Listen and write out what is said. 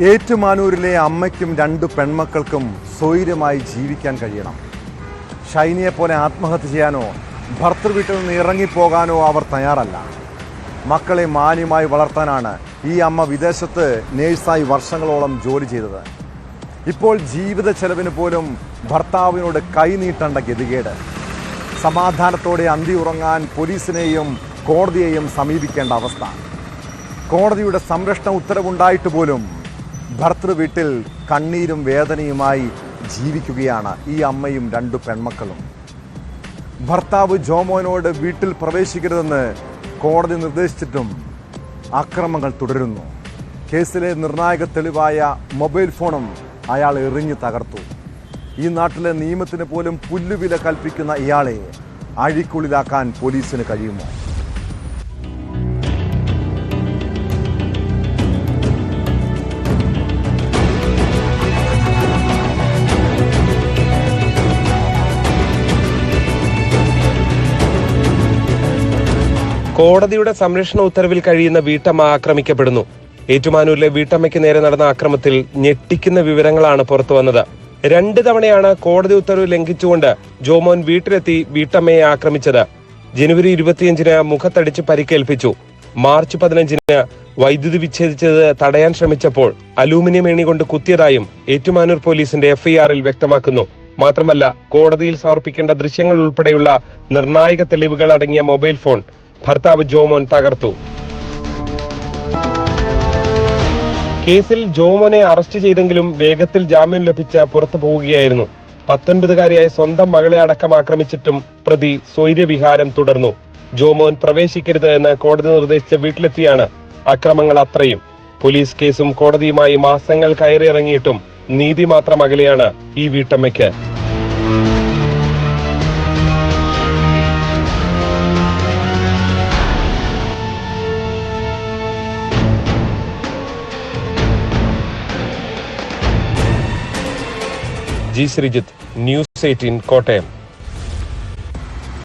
ഏറ്റുമാനൂരിലെ അമ്മയ്ക്കും 2 പെൺമക്കൾക്കും സ്വൈര്യമായി ജീവിക്കാൻ കഴിയണം. ഷൈനിയെ പോലെ ആത്മഹത്യ ചെയ്യാനോ ഭർത്തൃവീട്ടിൽ നിന്ന് ഇറങ്ങിപ്പോകാനോ അവർ തയ്യാറല്ല. മക്കളെ മാന്യമായി വളർത്താനാണ് ഈ അമ്മ വിദേശത്ത് നേഴ്സായി വർഷങ്ങളോളം ജോലി ചെയ്തത്. ഇപ്പോൾ ജീവിത ചെലവിന് പോലും ഭർത്താവിനോട് കൈനീട്ടേണ്ട ഗതികേട്. സമാധാനത്തോടെ അന്തി ഉറങ്ങാൻ പോലീസിനെയും കോടതിയെയും സമീപിക്കേണ്ട അവസ്ഥ. കോടതിയുടെ സംരക്ഷണ ഉത്തരവുണ്ടായിട്ട് പോലും ഭർത്തൃവീട്ടിൽ കണ്ണീരും വേദനയുമായി ജീവിക്കുകയാണ് ഈ അമ്മയും 2 പെൺമക്കളും. ഭർത്താവ് ജോമോനോട് വീട്ടിൽ പ്രവേശിക്കരുതെന്ന് കോടതി നിർദ്ദേശിച്ചിട്ടും അക്രമങ്ങൾ തുടരുന്നു. കേസിലെ നിർണായക തെളിവായ മൊബൈൽ ഫോണും അയാൾ എറിഞ്ഞു തകർത്തു. ഈ നാട്ടിലെ നിയമത്തിന് പോലും പുല്ലുവില കൽപ്പിക്കുന്ന ഇയാളെ അഴിക്കുള്ളിലാക്കാൻ പോലീസിന് കഴിയുമോ? കോടതിയുടെ സംരക്ഷണ ഉത്തരവിൽ കഴിയുന്ന വീട്ടമ്മ ആക്രമിക്കപ്പെടുന്നു. ഏറ്റുമാനൂരിലെ വീട്ടമ്മയ്ക്ക് നേരെ നടന്ന ആക്രമത്തിൽ ഞെട്ടിക്കുന്ന വിവരങ്ങളാണ് പുറത്തുവന്നത്. 2 തവണയാണ് കോടതി ഉത്തരവ് ലംഘിച്ചുകൊണ്ട് ജോമോൻ വീട്ടിലെത്തി വീട്ടമ്മയെ ആക്രമിച്ചത്. ജനുവരി 25-ന് മുഖത്തടിച്ച് പരിക്കേൽപ്പിച്ചു. മാർച്ച് 15-ന് വൈദ്യുതി വിച്ഛേദിച്ചത് തടയാൻ ശ്രമിച്ചപ്പോൾ അലൂമിനിയം ഏണി കൊണ്ട് കുത്തിയതായും ഏറ്റുമാനൂർ പോലീസിന്റെ എഫ്ഐആറിൽ വ്യക്തമാക്കുന്നു. മാത്രമല്ല, കോടതിയിൽ സമർപ്പിക്കേണ്ട ദൃശ്യങ്ങൾ ഉൾപ്പെടെയുള്ള നിർണായക തെളിവുകൾ അടങ്ങിയ മൊബൈൽ ഫോൺ ഭർത്താവ് ജോമോൻ തകർത്തു. കേസിൽ ജോമോനെ അറസ്റ്റ് ചെയ്തെങ്കിലും വേഗത്തിൽ ജാമ്യം ലഭിച്ച് പുറത്തു പോവുകയായിരുന്നു. 19-കാരിയായ സ്വന്തം മകളെ അടക്കം ആക്രമിച്ചിട്ടും പ്രതി സ്വൈര്യവിഹാരം തുടർന്നു. ജോമോൻ പ്രവേശിക്കരുത് എന്ന് കോടതി നിർദ്ദേശിച്ച വീട്ടിലെത്തിയാണ് അക്രമങ്ങൾ അത്രയും. പോലീസ് കേസും കോടതിയുമായി മാസങ്ങൾ കയറിയിറങ്ങിയിട്ടും നീതി മാത്രം അകലെയാണ് ഈ വീട്ടമ്മയ്ക്ക്. ജി ശ്രീജിത്ത്, ന്യൂസ് 18 കോട്ടയം.